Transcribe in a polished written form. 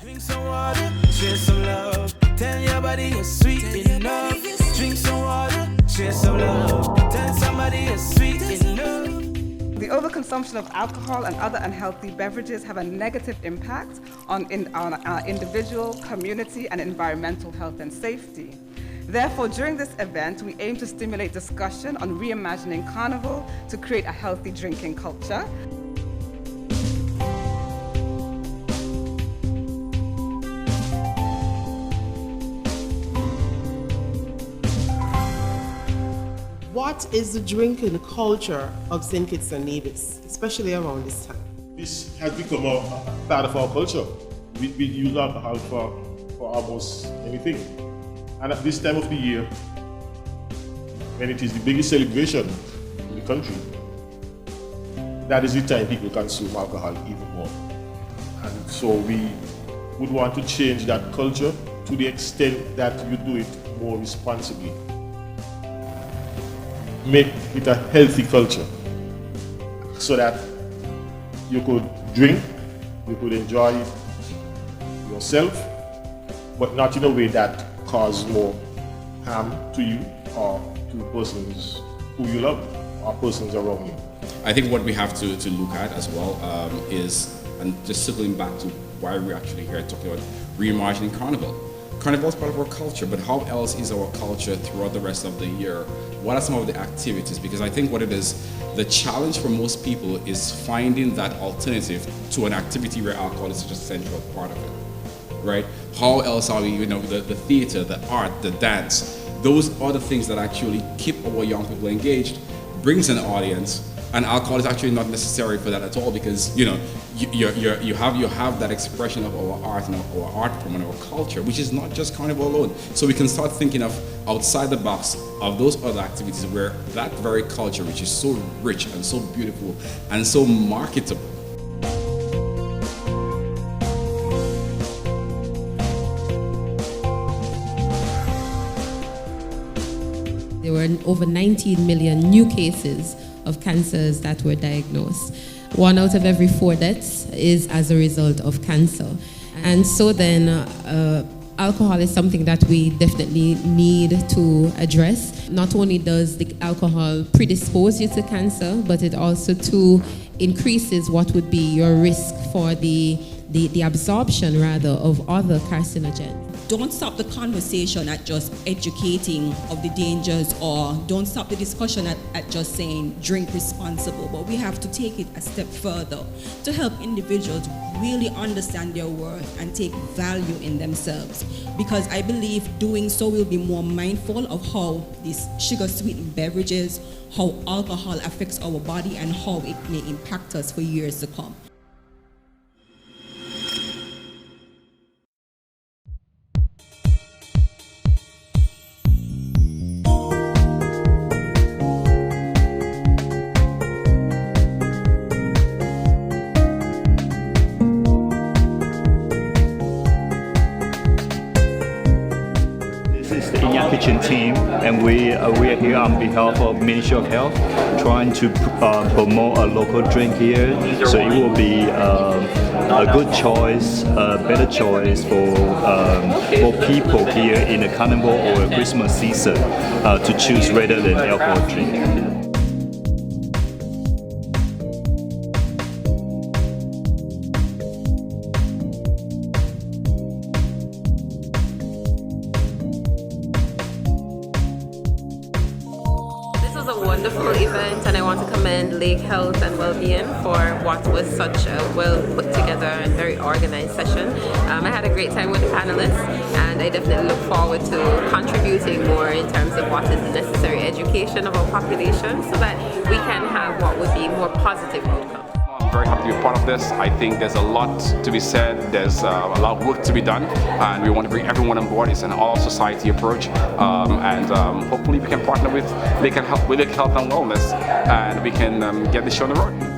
Drink some water, share some love. Tell your body you're sweet enough. Drink some water, share some love. Tell somebody you're sweet enough. The overconsumption of alcohol and other unhealthy beverages have a negative impact on our individual, community, and environmental health and safety. Therefore, during this event, we aim to stimulate discussion on reimagining Carnival to create a healthy drinking culture. What is the drinking culture of St. Kitts and Nevis, especially around this time? This has become a part of our culture. We use alcohol for almost anything. And at this time of the year, when it is the biggest celebration in the country, that is the time people consume alcohol even more. And so we would want to change that culture to the extent that you do it more responsibly. Make it a healthy culture so that you could drink, you could enjoy yourself, but not in a way that causes more harm to you or to persons who you love or persons around you. I think what we have to look at as well is, and just circling back to why we're actually here talking about reimagining Carnival. Carnival is part of our culture, but how else is our culture throughout the rest of the year? What are some of the activities? Because I think what it is, the challenge for most people is finding that alternative to an activity where alcohol is such a central part of it, right? How else are we, the theater, the art, the dance, those are the things that actually keep our young people engaged, brings an audience, and alcohol is actually not necessary for that at all, because you have that expression of our art and our art form and our culture, which is not just Carnival alone. So we can start thinking of outside the box of those other activities where that very culture, which is so rich and so beautiful and so marketable. There were over 19 million new cases of cancers that were diagnosed. 1 out of every 4 deaths is as a result of cancer. And so then alcohol is something that we definitely need to address. Not only does the alcohol predispose you to cancer, but it also too increases what would be your risk for the absorption rather of other carcinogens. Don't stop the conversation at just educating of the dangers, or don't stop the discussion at just saying drink responsible, but we have to take it a step further to help individuals really understand their worth and take value in themselves, because I believe doing so will be more mindful of how these sugar-sweetened beverages, how alcohol affects our body and how it may impact us for years to come. Kitchen team, and we are here on behalf of Ministry of Health, trying to promote a local drink here, so it will be a good choice, a better choice for people here in the Carnival or Christmas season to choose rather than alcohol drink. This was a wonderful event, and I want to commend Lake Health and Wellbeing for what was such a well put together and very organized session. I had a great time with the panelists, and I definitely look forward to contributing more in terms of what is the necessary education of our population so that we can have what would be more positive outcomes. I'm very happy to be part of this. I think there's a lot to be said, there's a lot of work to be done, and we want to bring everyone on board. It's an all-society approach, and hopefully we can partner with Lake Health and Wellness, and we can get this show on the road.